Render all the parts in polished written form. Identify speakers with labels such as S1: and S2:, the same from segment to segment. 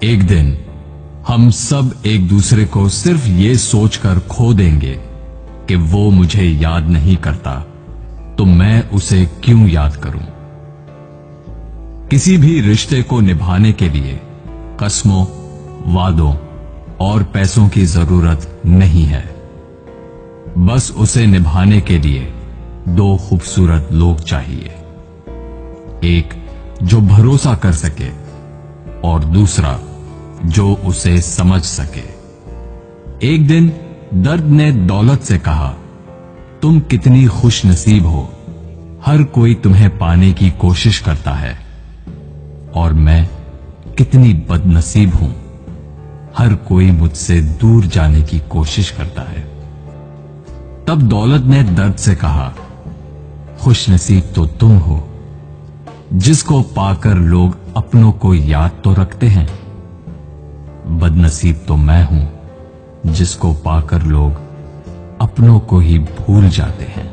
S1: एक दिन हम सब एक दूसरे को सिर्फ ये सोचकर खो देंगे कि वो मुझे याद नहीं करता, तो मैं उसे क्यों याद करूं। किसी भी रिश्ते को निभाने के लिए कस्मों, वादों और पैसों की जरूरत नहीं है। बस उसे निभाने के लिए दो खूबसूरत लोग चाहिए, एक जो भरोसा कर सके और दूसरा जो उसे समझ सके। एक दिन दर्द ने दौलत से कहा, तुम कितनी खुश नसीब हो, हर कोई तुम्हें पाने की कोशिश करता है, और मैं कितनी बदनसीब हूं, हर कोई मुझसे दूर जाने की कोशिश करता है। तब दौलत ने दर्द से कहा, खुश नसीब तो तुम हो, जिसको पाकर लोग अपनों को याद तो रखते हैं। बदनसीब तो मैं हूं, जिसको पाकर लोग अपनों को ही भूल जाते हैं।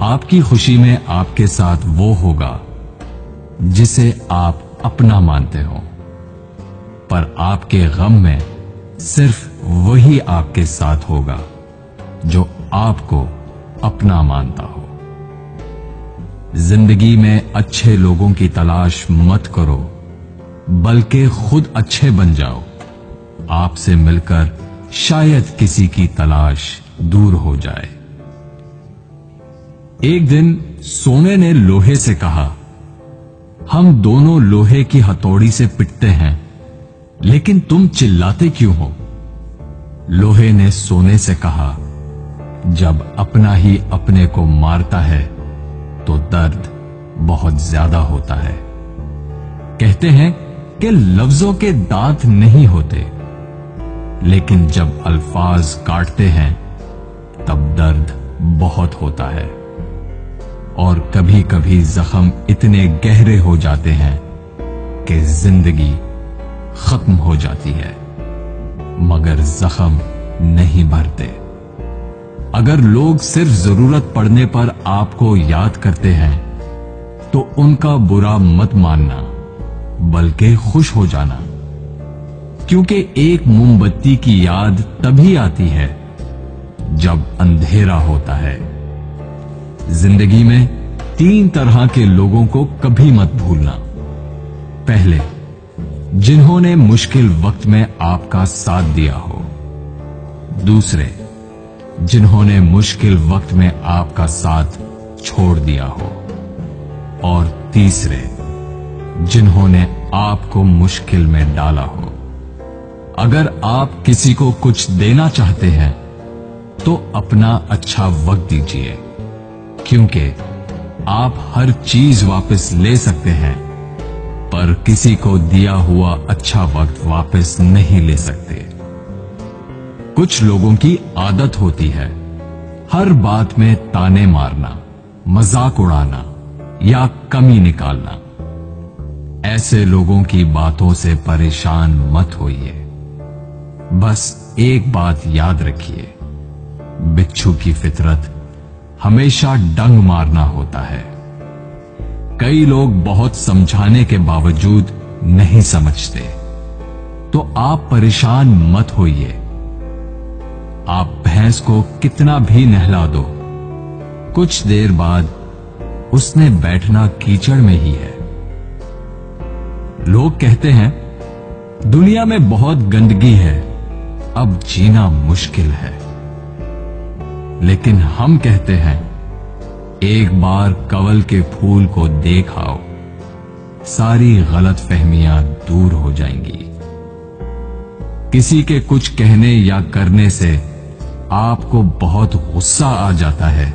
S1: आपकी खुशी में आपके साथ वो होगा जिसे आप अपना मानते हो, पर आपके गम में सिर्फ वही आपके साथ होगा जो आपको अपना मानता हो। जिंदगी में अच्छे लोगों की तलाश मत करो, बल्कि खुद अच्छे बन जाओ। आपसे मिलकर शायद किसी की तलाश दूर हो जाए। एक दिन सोने ने लोहे से कहा, हम दोनों लोहे की हथौड़ी से पिटते हैं, लेकिन तुम चिल्लाते क्यों हो। लोहे ने सोने से कहा, जब अपना ही अपने को मारता है तो दर्द बहुत ज्यादा होता है। कहते हैं कि लफ्जों के दांत नहीं होते, लेकिन जब अल्फाज काटते हैं तब दर्द बहुत होता है, और कभी कभी जख्म इतने गहरे हो जाते हैं कि जिंदगी खत्म हो जाती है, मगर जख्म नहीं भरते। अगर लोग सिर्फ जरूरत पड़ने पर आपको याद करते हैं तो उनका बुरा मत मानना, बल्कि खुश हो जाना, क्योंकि एक मोमबत्ती की याद तभी आती है जब अंधेरा होता है। जिंदगी में 3 तरह के लोगों को कभी मत भूलना। पहले, जिन्होंने मुश्किल वक्त में आपका साथ दिया हो। दूसरे, जिन्होंने मुश्किल वक्त में आपका साथ छोड़ दिया हो। और तीसरे, जिन्होंने आपको मुश्किल में डाला हो। अगर आप किसी को कुछ देना चाहते हैं तो अपना अच्छा वक्त दीजिए, क्योंकि आप हर चीज वापस ले सकते हैं, पर किसी को दिया हुआ अच्छा वक्त वापस नहीं ले सकते। कुछ लोगों की आदत होती है हर बात में ताने मारना, मजाक उड़ाना या कमी निकालना। ऐसे लोगों की बातों से परेशान मत होइए। बस एक बात याद रखिए, बिच्छू की फितरत हमेशा डंग मारना होता है। कई लोग बहुत समझाने के बावजूद नहीं समझते, तो आप परेशान मत होइए। आप भैंस को कितना भी नहला दो, कुछ देर बाद उसने बैठना कीचड़ में ही है। लोग कहते हैं दुनिया में बहुत गंदगी है, अब जीना मुश्किल है। लेकिन हम कहते हैं एक बार कवल के फूल को देख आओ, सारी गलतफहमियां दूर हो जाएंगी। किसी के कुछ कहने या करने से आपको बहुत गुस्सा आ जाता है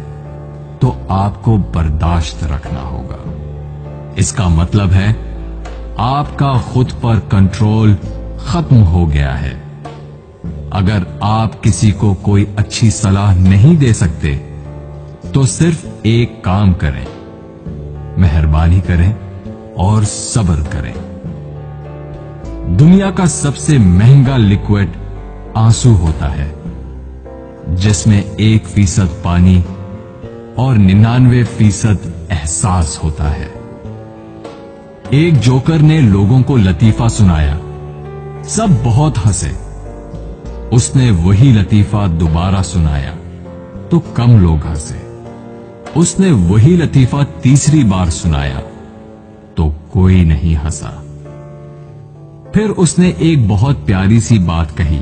S1: तो आपको बर्दाश्त रखना होगा। इसका मतलब है आपका खुद पर कंट्रोल खत्म हो गया है। अगर आप किसी को कोई अच्छी सलाह नहीं दे सकते तो सिर्फ एक काम करें, मेहरबानी करें और सब्र करें। दुनिया का सबसे महंगा लिक्विड आंसू होता है, जिसमें 1% पानी और 99% एहसास होता है। एक जोकर ने लोगों को लतीफा सुनाया। सब बहुत हंसे। उसने वही लतीफा दोबारा सुनाया तो कम लोग हंसे। उसने वही लतीफा तीसरी बार सुनाया तो कोई नहीं हंसा। फिर उसने एक बहुत प्यारी सी बात कही,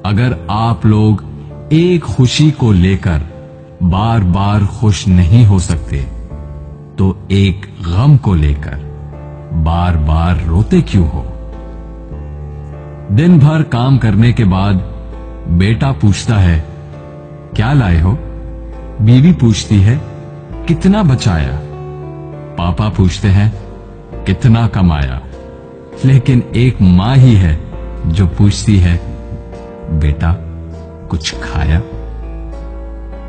S1: अगर आप लोग एक खुशी को लेकर बार बार खुश नहीं हो सकते तो एक गम को लेकर बार बार रोते क्यों हो? दिन भर काम करने के बाद बेटा पूछता है, क्या लाए हो? बीवी पूछती है, कितना बचाया? पापा पूछते हैं, कितना कमाया? लेकिन एक मां ही है जो पूछती है, बेटा कुछ खाया?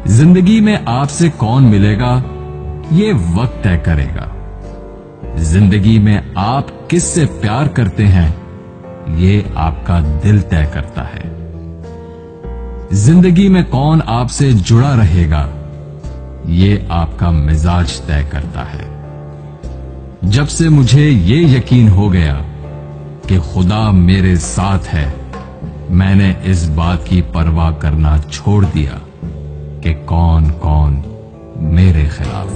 S1: जिंदगी में आपसे कौन मिलेगा ये वक्त तय करेगा। जिंदगी में आप किससे प्यार करते हैं ये आपका दिल तय करता है। जिंदगी में कौन आपसे जुड़ा रहेगा ये आपका मिजाज तय करता है। जब से मुझे ये यकीन हो गया कि खुदा मेरे साथ है, मैंने इस बात की परवाह करना छोड़ दिया कि कौन कौन मेरे खिलाफ